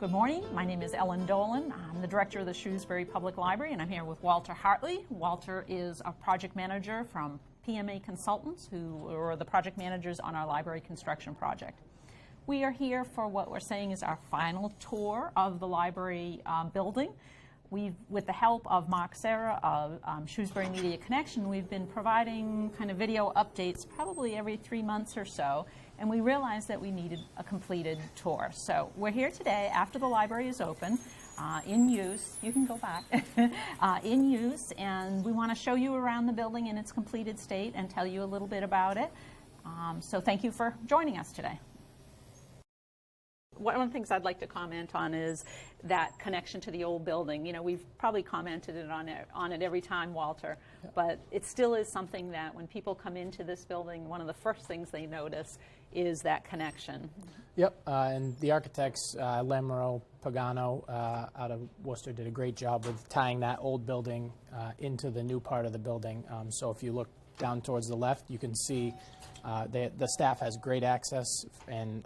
Good morning. My name is Ellen Dolan. I'm the director of the Shrewsbury Public Library, and I'm here with Walter Hartley. Walter is a project manager from PMA Consultants, who are the project managers on our library construction project. We are here for what we're saying is our final tour of the library building. With the help of Mark Serra of Shrewsbury Media Connection, we've been providing kind of video updates probably every 3 months or so, and we realized that we needed a completed tour. So we're here today after the library is open, in use. You can go back. In use, and we want to show you around the building in its completed state and tell you a little bit about it. So thank you for joining us today. One of the things I'd like to comment on is that connection to the old building. You know, we've probably commented on it every time, Walter, but it still is something that when people come into this building, one of the first things they notice is that connection. Yep, and the architects, Lamro Pagano out of Worcester, did a great job with tying that old building into the new part of the building. So if you look down towards the left, you can see the staff has great access and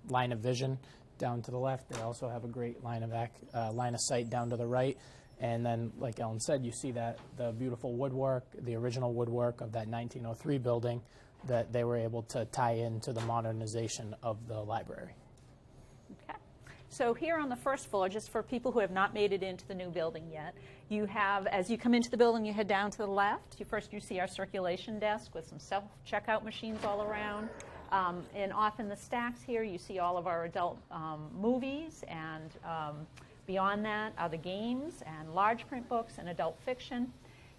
line of vision down to the left. They also have a great line of sight down to the right. And then, like Ellen said, you see that the beautiful woodwork, the original woodwork of that 1903 building that they were able to tie into the modernization of the library. Okay. So here on the first floor, just for people who have not made it into the new building yet, you have, as you come into the building, you head down to the left. First you see our circulation desk with some self-checkout machines all around. And off in the stacks here, you see all of our adult movies, and beyond that are the games and large print books and adult fiction.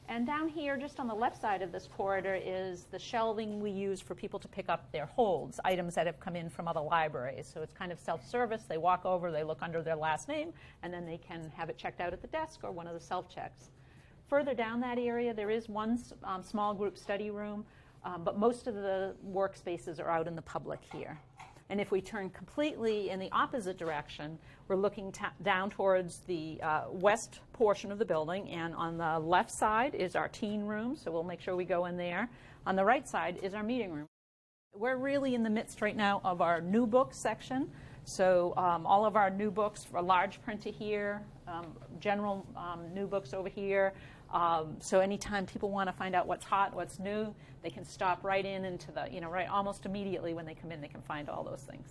And down here, just on the left side of this corridor, is the shelving we use for people to pick up their holds, items that have come in from other libraries. So it's kind of self-service. They walk over, they look under their last name, and then they can have it checked out at the desk or one of the self-checks. Further down that area, there is one small group study room, but most of the workspaces are out in the public here. And if we turn completely in the opposite direction, we're looking down towards the west portion of the building, and on the left side is our teen room, so we'll make sure we go in there. On the right side is our meeting room. We're really in the midst right now of our new books section. So all of our new books for large print here, general new books over here. So anytime people want to find out what's hot, what's new, they can stop right into the, right almost immediately when they come in, they can find all those things.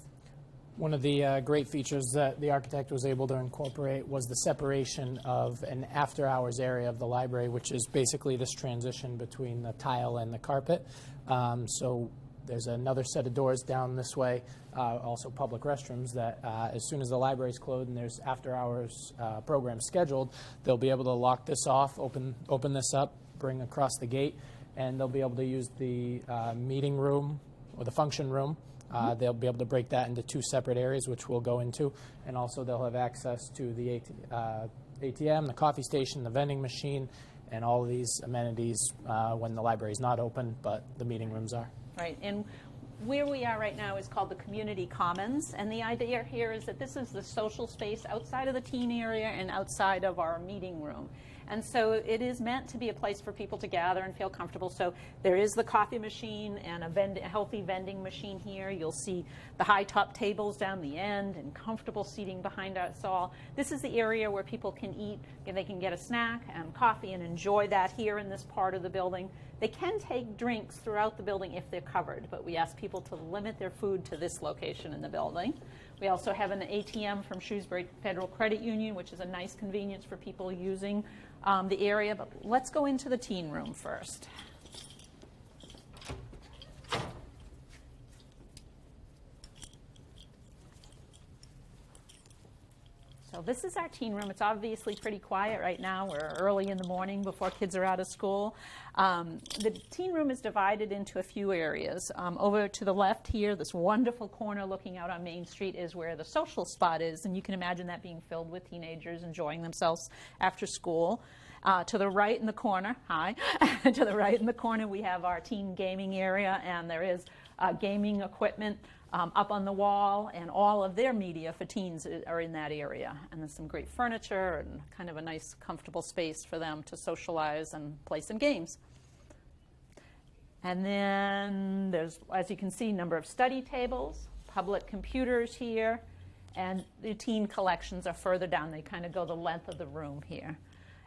One of the great features that the architect was able to incorporate was the separation of an after-hours area of the library, which is basically this transition between the tile and the carpet. So there's another set of doors down this way, also public restrooms, that as soon as the library's closed and there's after-hours programs scheduled, they'll be able to lock this off, open this up, bring across the gate, and they'll be able to use the meeting room or the function room. They'll be able to break that into two separate areas, which we'll go into, and also they'll have access to the ATM, the coffee station, the vending machine, and all of these amenities when the library's not open, but the meeting rooms are. Right, and where we are right now is called the Community Commons, and the idea here is that this is the social space outside of the teen area and outside of our meeting room. And so it is meant to be a place for people to gather and feel comfortable. So there is the coffee machine and a healthy vending machine here. You'll see the high top tables down the end and comfortable seating behind us all. This is the area where people can eat, and they can get a snack and coffee and enjoy that here in this part of the building. They can take drinks throughout the building if they're covered, but we ask people to limit their food to this location in the building. We also have an ATM from Shrewsbury Federal Credit Union, which is a nice convenience for people using the area. But let's go into the teen room first. So this is our teen room. It's obviously pretty quiet right now. We're early in the morning before kids are out of school. The teen room is divided into a few areas. Over to the left here, this wonderful corner looking out on Main Street is where the social spot is, and you can imagine that being filled with teenagers enjoying themselves after school. To the right in the corner, to the right in the corner we have our teen gaming area, and there is gaming equipment up on the wall, and all of their media for teens are in that area. And there's some great furniture and kind of a nice, comfortable space for them to socialize and play some games. And then there's, as you can see, a number of study tables, public computers here, And the teen collections are further down. They kind of go the length of the room here.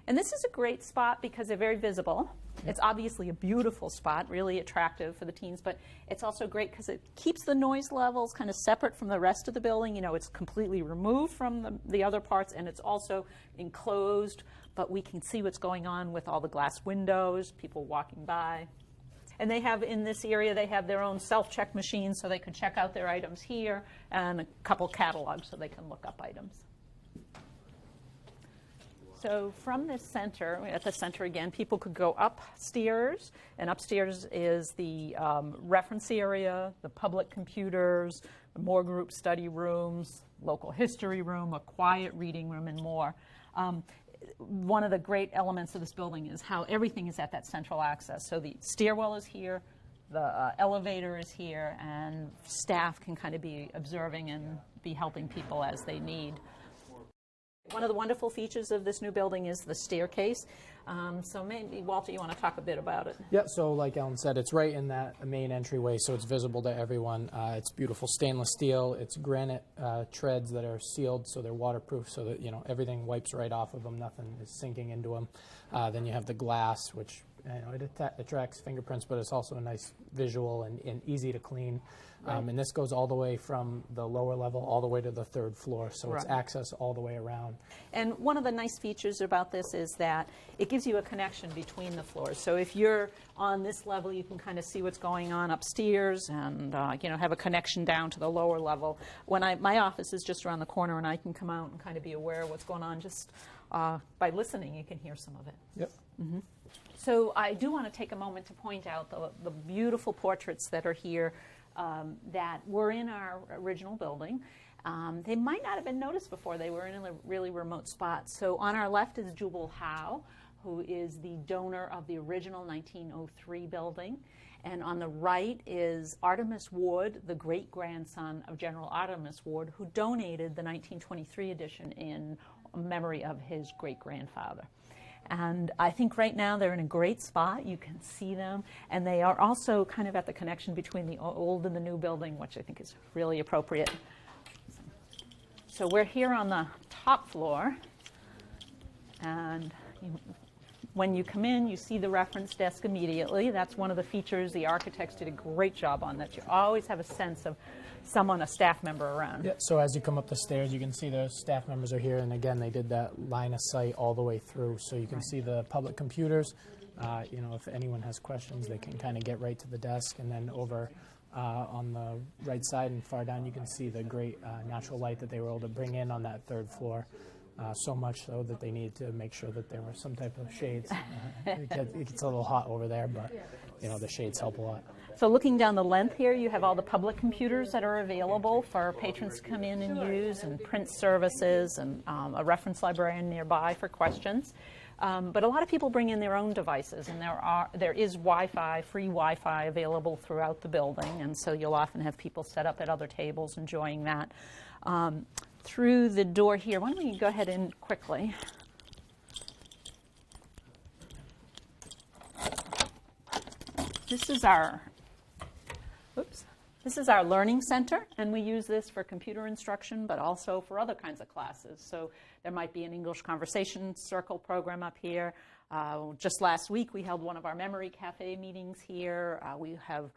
And this is a great spot because they're very visible. It's obviously a beautiful spot, really attractive for the teens, but it's also great because it keeps the noise levels kind of separate from the rest of the building. You know, it's completely removed from the other parts, and it's also enclosed, but we can see what's going on with all the glass windows, people walking by. And they have, in this area, they have their own self-check machines, so they could check out their items here, and a couple catalogs so they can look up items. So from this center, at the center again, people could go upstairs, and upstairs is the reference area, the public computers, more group study rooms, local history room, a quiet reading room, and more. One of the great elements of this building is how everything is at that central access. So the stairwell is here, the elevator is here, and staff can kind of be observing and be helping people as they need. One of the wonderful features of this new building is the staircase. So maybe, Walter, you want to talk a bit about it? Yeah, so like Ellen said, it's right in that main entryway, so it's visible to everyone. It's beautiful stainless steel. It's granite treads that are sealed, so they're waterproof, so that, you know, everything wipes right off of them. Nothing is sinking into them. Then you have the glass, which, you know, it attracts fingerprints, but it's also a nice visual and easy to clean. Right. And this goes all the way from the lower level all the way to the third floor, so it's access all the way around. And one of the nice features about this is that it gives you a connection between the floors. So if you're on this level, you can kind of see what's going on upstairs and you know, have a connection down to the lower level. When my office is just around the corner, and I can come out and kind of be aware of what's going on just by listening. You can hear some of it. Yep. Mm-hmm. So I do want to take a moment to point out the beautiful portraits that are here that were in our original building. They might not have been noticed before. They were in a really remote spot. So on our left is Jubal Howe, who is the donor of the original 1903 building. And on the right is Artemus Ward, the great-grandson of General Artemus Ward, who donated the 1923 edition in memory of his great-grandfather. And I think right now they're in a great spot. You can see them. And they are also kind of at the connection between the old and the new building, which I think is really appropriate. So we're here on the top floor. And when you come in, you see the reference desk immediately. That's one of the features the architects did a great job on, that you always have a sense of someone, a staff member around. Yeah, so as you come up the stairs, you can see the staff members are here, and again, they did that line of sight all the way through, so you can see the public computers. You know, if anyone has questions, they can kind of get right to the desk, and then over on the right side and far down, you can see the great natural light that they were able to bring in on that third floor. So much so that they needed to make sure that there was some type of shades. It gets a little hot over there, but you know, the shades help a lot. So looking down the length here, you have all the public computers that are available for patrons to come in and use, and print services, and a reference librarian nearby for questions. But a lot of people bring in their own devices, and there is Wi-Fi, free Wi-Fi available throughout the building, and so you'll often have people set up at other tables enjoying that. Through the door here, why don't we go ahead in quickly. This is our learning center, and we use this for computer instruction, but also for other kinds of classes. So there might be an English conversation circle program up here. Just last week, we held one of our memory cafe meetings here. We have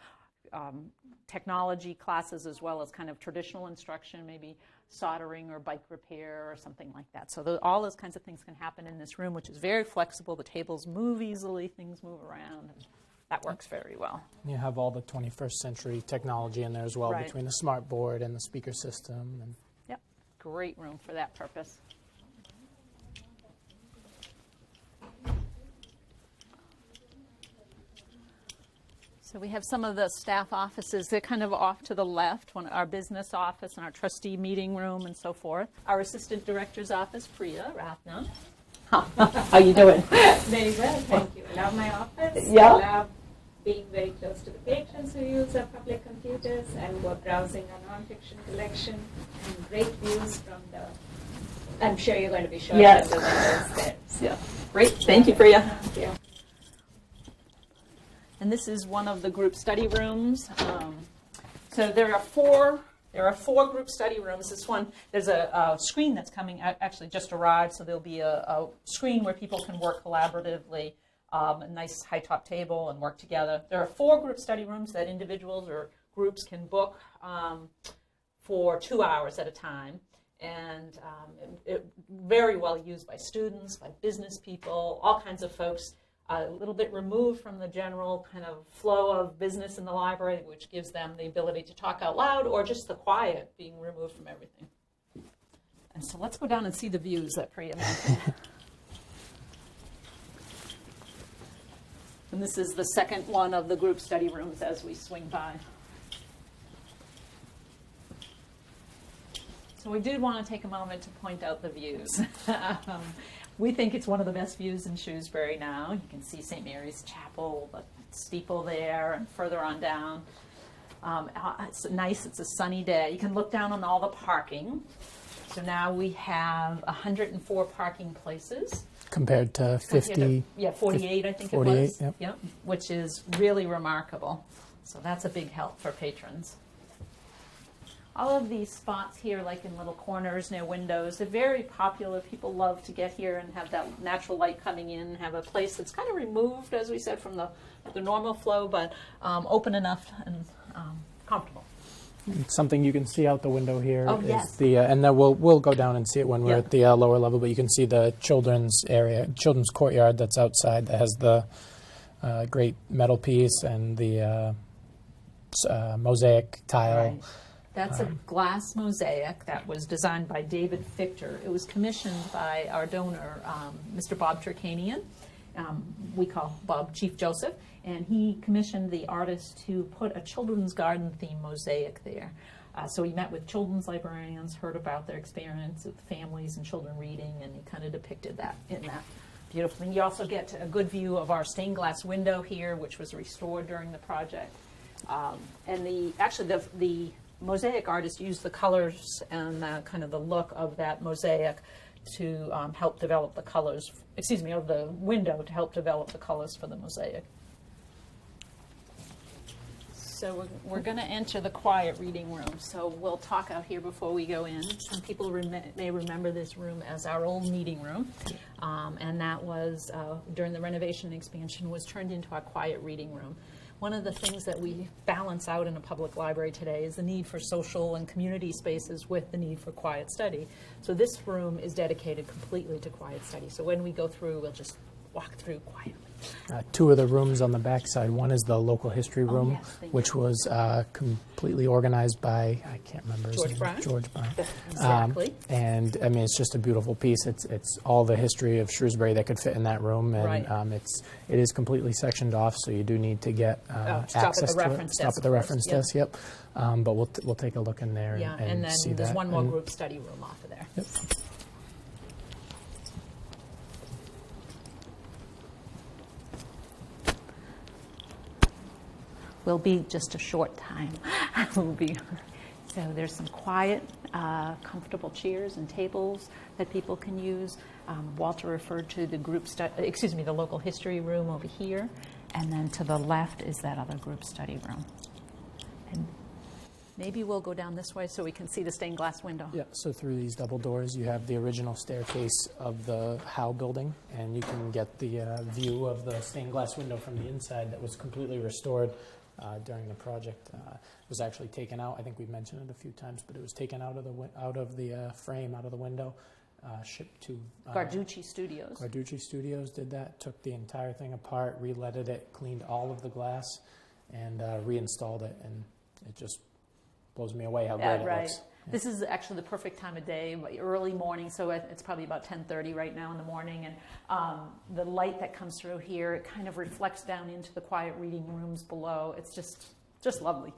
technology classes as well as kind of traditional instruction, maybe soldering or bike repair or something like that. So all those kinds of things can happen in this room, which is very flexible. The tables move easily, things move around. And that works very well. You have all the 21st century technology in there as well, between the smart board and the speaker system. And yep, great room for that purpose. So we have some of the staff offices. They're kind of off to the left, our business office and our trustee meeting room and so forth. Our assistant director's office, Priya Ratnam. How you doing? Very well, thank you. I love my office. Yeah. I love being very close to the patrons who use our public computers, and we're browsing our nonfiction collection, and great views from the, I'm sure you're going to be showing us the windows there. So. Yeah. Great, thank you, Priya. Thank you. And this is one of the group study rooms. So there are 4 There are 4 group study rooms. This one, there's a screen that's coming, actually just arrived, so there'll be a screen where people can work collaboratively, a nice high-top table and work together. There are 4 group study rooms that individuals or groups can book for 2 hours at a time. And it very well used by students, by business people, all kinds of folks. A little bit removed from the general kind of flow of business in the library, which gives them the ability to talk out loud, or just the quiet being removed from everything. And so let's go down and see the views that Priya mentioned. And this is the second one of the group study rooms as we swing by. So we did want to take a moment to point out the views. We think it's one of the best views in Shrewsbury now. You can see St. Mary's Chapel, the steeple there, and further on down. It's nice, it's a sunny day. You can look down on all the parking. So now we have 104 parking places. Compared to 50. Yeah, 48, I think 48, it was. yep. Yep, which is really remarkable. So that's a big help for patrons. All of these spots here, like in little corners near windows, they're very popular. People love to get here and have that natural light coming in, have a place that's kind of removed, as we said, from the normal flow, but open enough and comfortable. Something you can see out the window here Oh, is yes. the, and then we'll go down and see it when we're Yeah. at the lower level, but you can see the children's area, children's courtyard that's outside that has the great metal piece and the mosaic tile. Right. That's a glass mosaic that was designed by David Fichter. It was commissioned by our donor, Mr. Bob Turkanian. We call Bob Chief Joseph. And he commissioned the artist to put a children's garden theme mosaic there. So he met with children's librarians, heard about their experience with families and children reading, and he kind of depicted that in that beautifully. You also get a good view of our stained glass window here, which was restored during the project. And the mosaic artist used the colors and kind of the look of that mosaic to help develop the colors, of the window to help develop the colors for the mosaic. So we're going to enter the quiet reading room. So we'll talk out here before we go in. Some people may remember this room as our old meeting room. And that was, during the renovation and expansion, was turned into our quiet reading room. One of the things that we balance out in a public library today is the need for social and community spaces with the need for quiet study. So this room is dedicated completely to quiet study. So when we go through, we'll just walk through quietly. 2 of the rooms on the back side. One is the local history room, yes, thank which was completely organized by, I can't remember his George name. Brown. George Brown. Exactly. And I mean, it's just a beautiful piece. It's all the history of Shrewsbury that could fit in that room, and Right. it is completely sectioned off, so you do need to get Stop at the access to reference it. Stop desk at the first, reference yeah. desk. Yep. But we'll take a look in there Yeah, and and then see there's that. one more And- group study room off of there. Yep. Will be just a short time. So there's some quiet, comfortable chairs and tables that people can use. Walter referred to the the local history room over here, and then to the left is that other group study room. And maybe we'll go down this way so we can see the stained glass window. Yeah, so through these double doors, you have the original staircase of the Howe building, and you can get the view of the stained glass window from the inside that was completely restored during the project. It was actually taken out. I think we've mentioned it a few times, but it was taken out of the frame, out of the window, shipped to Garducci Studios. Garducci Studios did that, took the entire thing apart, re-leaded it, cleaned all of the glass, and reinstalled it, and it just blows me away how great it Right. looks. Yeah. This is actually the perfect time of day, early morning, so it's probably about 10:30 right now in the morning, and the light that comes through here, it kind of reflects down into the quiet reading rooms below. It's just lovely.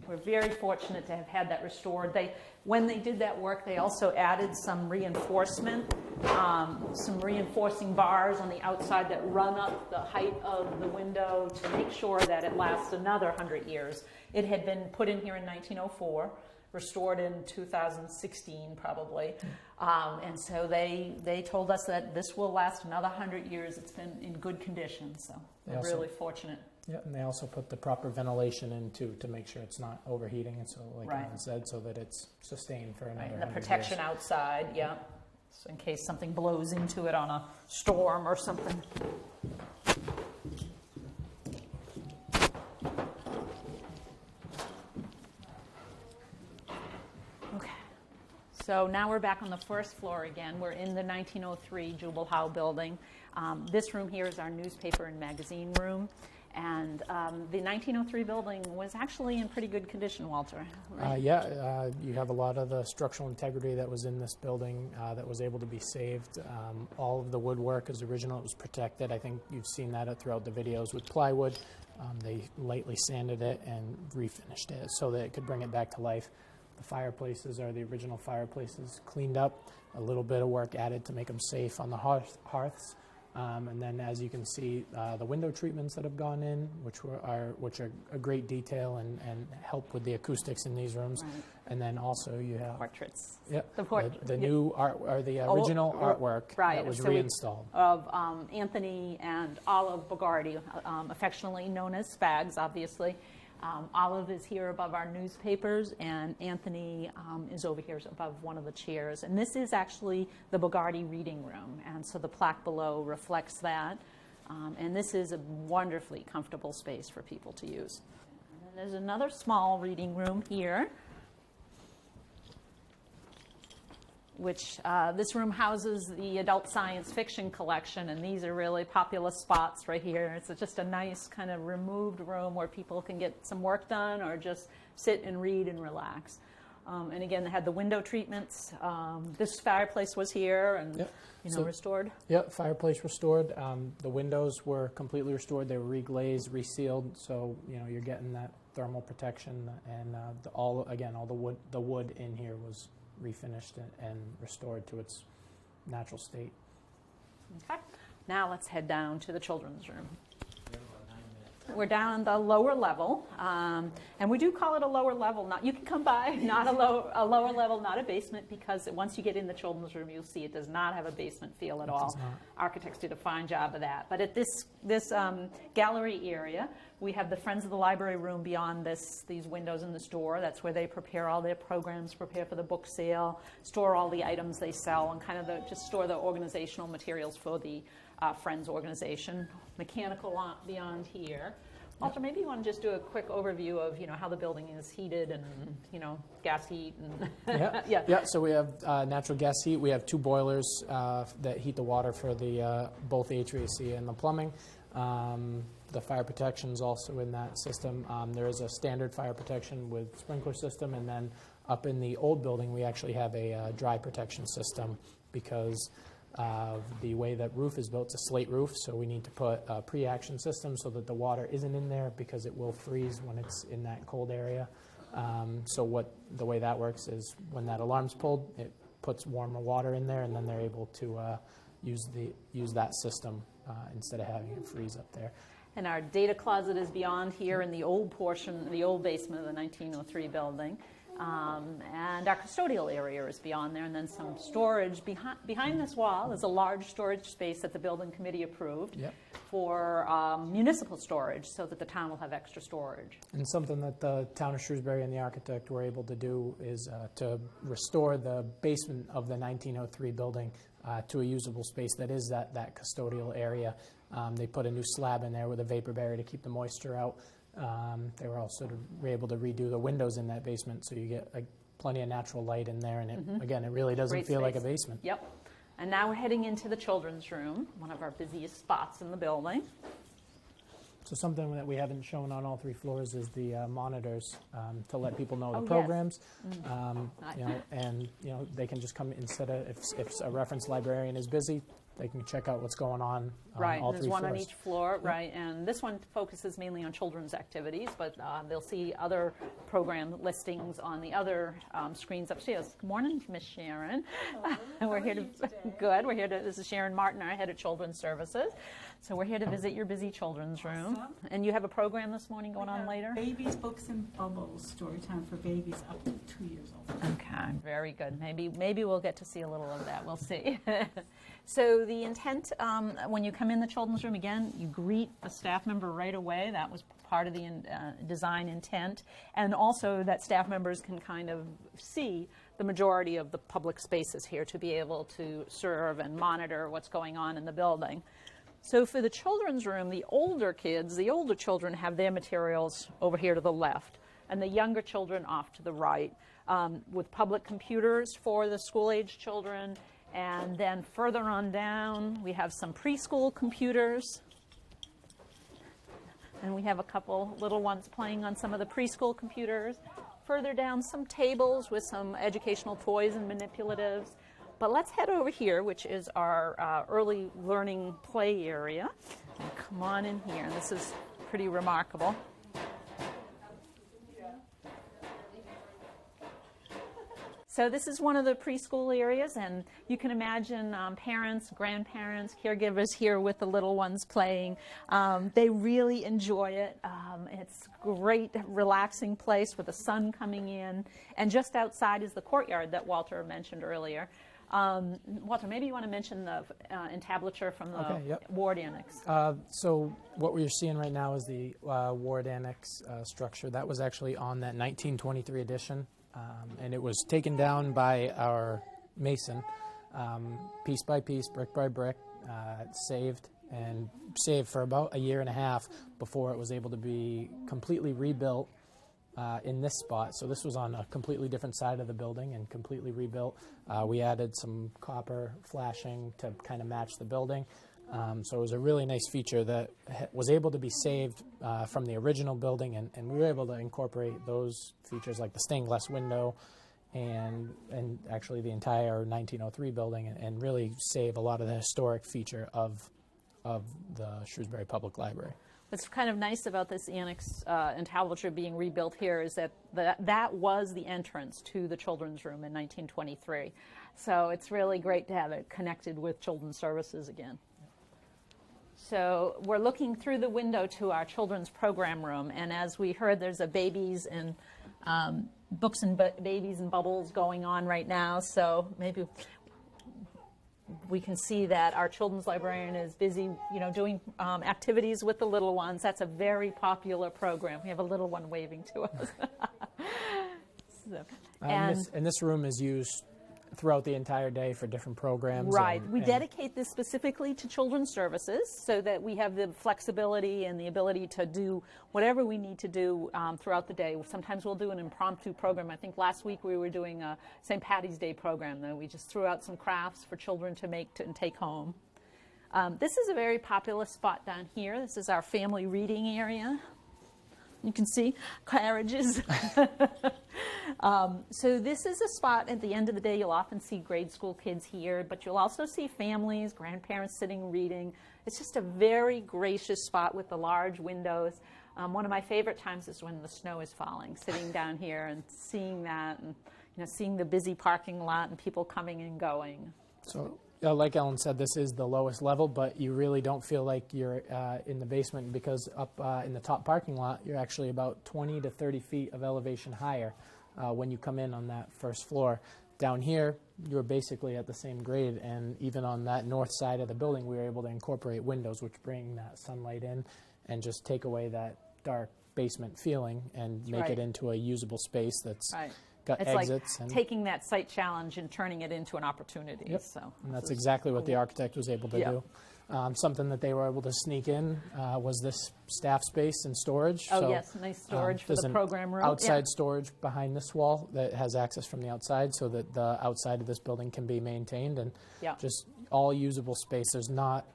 We're very fortunate to have had that restored. When they did that work, they also added some reinforcement, some reinforcing bars on the outside that run up the height of the window to make sure that it lasts another 100 years. It had been put in here in 1904. Restored in 2016 probably, and so they told us that this will last another 100 years. It's been in good condition, so we're really fortunate. Yeah, and they also put the proper ventilation in too to make sure it's not overheating, and so like Right. Alan said, so that it's sustained for another Right, and the 100 protection years. outside, yeah, so in case something blows into it on a storm or something. Okay, so now we're back on the first floor again. We're in the 1903 Jubal Howe building. This room here is our newspaper and magazine room. And the 1903 building was actually in pretty good condition, Walter. Right? You have a lot of the structural integrity that was in this building that was able to be saved. All of the woodwork is original. It was protected. I think you've seen that throughout the videos with plywood. They lightly sanded it and refinished it so that it could bring it back to life. The fireplaces are the original fireplaces, cleaned up, a little bit of work added to make them safe on the hearths. And then, as you can see, the window treatments that have gone in, which are a great detail and help with the acoustics in these rooms. Right. And then also you have Portraits. Yep, The the new art or the original artwork right. that was So we- reinstalled. Of Anthony and Olive Bugatti, affectionately known as Spags, obviously. Olive is here above our newspapers, and Anthony is over here above one of the chairs. And this is actually the Bugatti reading room, and so the plaque below reflects that. And this is a wonderfully comfortable space for people to use. And then there's another small reading room here, which this room houses the adult science fiction collection, and these are really popular spots right here. It's just a nice kind of removed room where people can get some work done or just sit and read and relax. And again, they had the window treatments. This fireplace was here and Yep. restored. Yep, fireplace restored. The windows were completely restored. They were reglazed, resealed, so you're getting that thermal protection, and all the wood in here was refinished and restored to its natural state. Okay. Now let's head down to the children's room. We're down on the lower level, and we do call it a lower level. You can come by, not a lower level, not a basement, because once you get in the children's room, you'll see it does not have a basement feel at all. does not. Architects did a fine job of that. But at this gallery area, we have the Friends of the Library room beyond these windows in this door. That's where they prepare all their programs, prepare for the book sale, store all the items they sell, and kind of just store the organizational materials for the Friends organization. Mechanical beyond here. Walter, maybe you want to just do a quick overview of how the building is heated and gas heat and Yeah. So we have natural gas heat. We have two boilers that heat the water for the both HVAC and the plumbing. The fire protection is also in that system. There is a standard fire protection with sprinkler system, and then up in the old building we actually have a dry protection system because of the way that roof is built. It's a slate roof, so we need to put a pre-action system so that the water isn't in there because it will freeze when it's in that cold area. So the way that works is when that alarm's pulled, it puts warmer water in there, and then they're able to use that system instead of having it freeze up there. And our data closet is beyond here in the old portion, the old basement of the 1903 building. And our custodial area is beyond there, and then some storage behind this wall is a large storage space that the building committee approved for municipal storage, so that the town will have extra storage. And something that the town of Shrewsbury and the architect were able to do is to restore the basement of the 1903 building to a usable space that is that custodial area. They put a new slab in there with a vapor barrier to keep the moisture out. They were also able to redo the windows in that basement, so you get plenty of natural light in there, and it really doesn't Great feel like a space. basement. Yep. And now we're heading into the children's room, one of our busiest spots in the building. So something that we haven't shown on all three floors is the monitors to let people know the Oh, yes. programs. And they can just come instead of if a reference librarian is busy, they can check out what's going on Right, all there's three one floors. on each floor, right, and this one focuses mainly on children's activities, but they'll see other program listings on the other screens upstairs. Good morning, Miss Sharon. And we're here to, good, we're here to, this is Sharon Martin, our head of Children's Services. So we're here to visit your busy children's room. Awesome. And you have a program this morning going on later? Babies, Books, and Bubbles, story time for babies up to 2 years old. Okay, very good. Maybe we'll get to see a little of that. We'll see. So the intent when you come come in the children's room, again, you greet a staff member right away. That was part of the design intent. And also that staff members can kind of see the majority of the public spaces here to be able to serve and monitor what's going on in the building. So for the children's room, the older kids, the older children have their materials over here to the left, and the younger children off to the right, with public computers for the school-age children. And then further on down, we have some preschool computers. And we have a couple little ones playing on some of the preschool computers. Further down, some tables with some educational toys and manipulatives. But let's head over here, which is our early learning play area. And come on in here. This is pretty remarkable. So this is one of the preschool areas, and you can imagine parents, grandparents, caregivers here with the little ones playing. They really enjoy it. It's a great, relaxing place with the sun coming in. And just outside is the courtyard that Walter mentioned earlier. Walter, maybe you want to mention the entablature from the ward annex. So what we're seeing right now is the ward annex structure. That was actually on that 1923 edition. And it was taken down by our mason, piece by piece, brick by brick, saved for about a year and a half before it was able to be completely rebuilt in this spot. So this was on a completely different side of the building and completely rebuilt. We added some copper flashing to kind of match the building. So it was a really nice feature that was able to be saved from the original building, and we were able to incorporate those features like the stained glass window and actually the entire 1903 building, and really save a lot of the historic feature of the Shrewsbury Public Library. What's kind of nice about this annex entablature being rebuilt here is that was the entrance to the children's room in 1923. So it's really great to have it connected with children's services again. So we're looking through the window to our children's program room, and as we heard, there's a babies and books and babies and bubbles going on right now. So maybe we can see that our children's librarian is busy, doing activities with the little ones. That's a very popular program. We have a little one waving to us. And this room is used throughout the entire day for different programs. Right. We dedicate this specifically to children's services so that we have the flexibility and the ability to do whatever we need to do throughout the day. Sometimes we'll do an impromptu program. I think last week we were doing a St. Patty's Day program, though. We just threw out some crafts for children to make and take home. This is a very popular spot down here. This is our family reading area. You can see carriages. So this is a spot at the end of the day. You'll often see grade school kids here, but you'll also see families, grandparents sitting reading. It's just a very gracious spot with the large windows. One of my favorite times is when the snow is falling, sitting down here and seeing that, and seeing the busy parking lot and people coming and going. So, like Ellen said, this is the lowest level, but you really don't feel like you're in the basement, because up in the top parking lot, you're actually about 20 to 30 feet of elevation higher when you come in on that first floor. Down here, you're basically at the same grade, and even on that north side of the building, we were able to incorporate windows which bring that sunlight in and just take away that dark basement feeling and make it into a usable space that's got it's exits. Like taking that site challenge and turning it into an opportunity. Yep. So and that's exactly what the architect was able to do. Something that they were able to sneak in was this staff space and storage. Oh, so, yes, nice storage for the program room. Outside storage behind this wall that has access from the outside, so that the outside of this building can be maintained, and just all usable space. There's not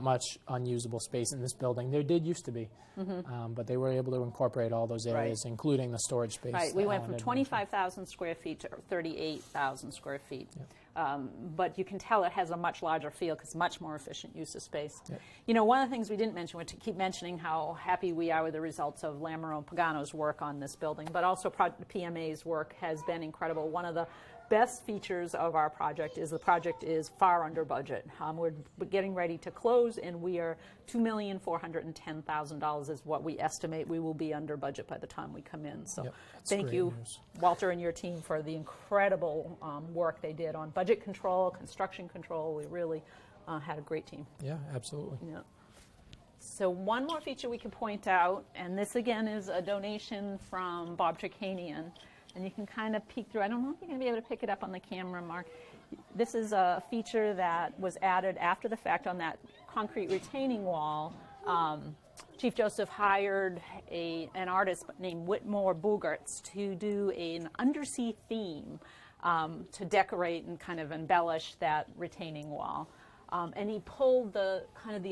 much unusable space in this building. There did used to be, but they were able to incorporate all those areas, including the storage space. Right, we went from 25,000 square feet to 38,000 square feet. Yep. But you can tell it has a much larger feel because it's much more efficient use of space. Yep. One of the things we didn't mention, we keep mentioning how happy we are with the results of Lamoureux and Pagano's work on this building, but also PMA's work has been incredible. One of the best features of our project is the project is far under budget. We're getting ready to close, and we are $2,410,000 is what we estimate we will be under budget by the time we come in. So thank you, Walter, and your team for the incredible work they did on budget control, construction control. We really had a great team. Yeah, absolutely. Yeah. So one more feature we could point out, and this again is a donation from Bob Tricanian, and you can kind of peek through. I don't know if you're going to be able to pick it up on the camera, Mark. This is a feature that was added after the fact on that concrete retaining wall. Chief Joseph hired an artist named Whitmore Bogarts to do an undersea theme to decorate and kind of embellish that retaining wall. And he pulled the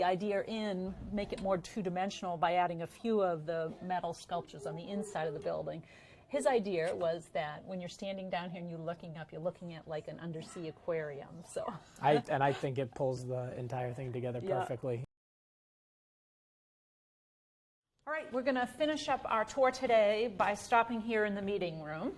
idea in, make it more two-dimensional by adding a few of the metal sculptures on the inside of the building. His idea was that when you're standing down here and you're looking up, you're looking at like an undersea aquarium. So I think it pulls the entire thing together perfectly. All right, we're going to finish up our tour today by stopping here in the meeting room.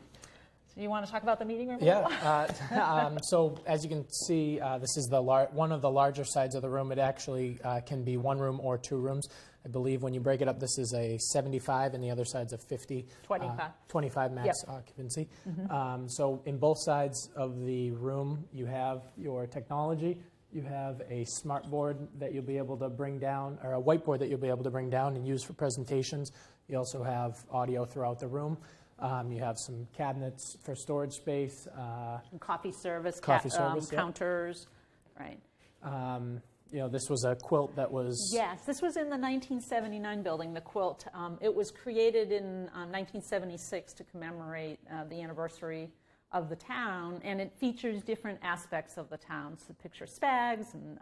So you want to talk about the meeting room? Yeah. So as you can see, this is one of the larger sides of the room. It actually can be one room or two rooms. I believe when you break it up, this is a 75 and the other side's a 50. 25. 25 max occupancy. So in both sides of the room, you have your technology. You have a smart board that you'll be able to bring down, or a whiteboard that you'll be able to bring down and use for presentations. You also have audio throughout the room. You have some cabinets for storage space. And coffee service, counters, right. This was a quilt that was... Yes, this was in the 1979 building, the quilt. It was created in 1976 to commemorate the anniversary of the town, and it features different aspects of the town. So picture Spags and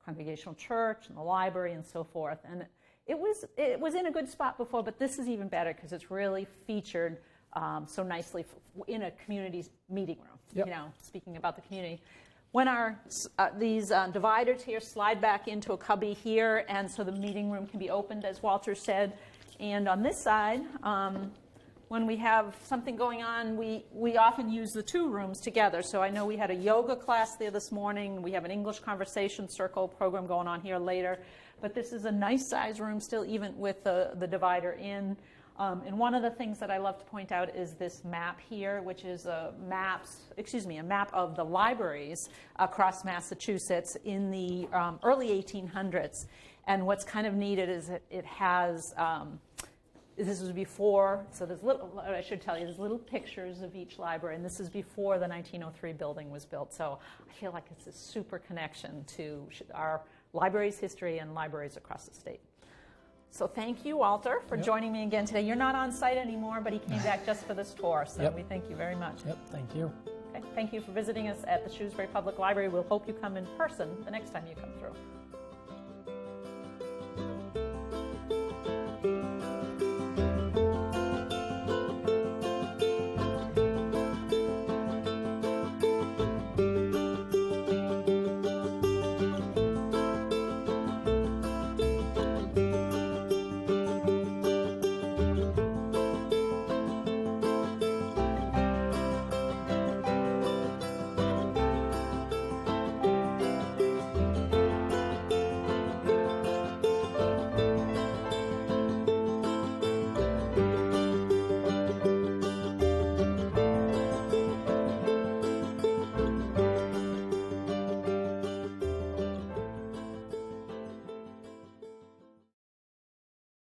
Congregational Church and the library and so forth. And it was in a good spot before, but this is even better because it's really featured so nicely in a community meeting room. Yep. Speaking about the community. When these dividers here slide back into a cubby here, and so the meeting room can be opened, as Walter said. And on this side, when we have something going on, we often use the two rooms together. So I know we had a yoga class there this morning. We have an English conversation circle program going on here later. But this is a nice size room still, even with the divider in. And one of the things that I love to point out is this map here, which is a map of the libraries across Massachusetts in the early 1800s. And what's kind of neat is it has, this was before, so there's there's little pictures of each library, and this is before the 1903 building was built. So I feel like it's a super connection to our library's history and libraries across the state. So thank you, Walter, for joining me again today. You're not on site anymore, but he came back just for this tour, so we thank you very much. Yep, thank you. Okay, thank you for visiting us at the Shrewsbury Public Library. We'll hope you come in person the next time you come through.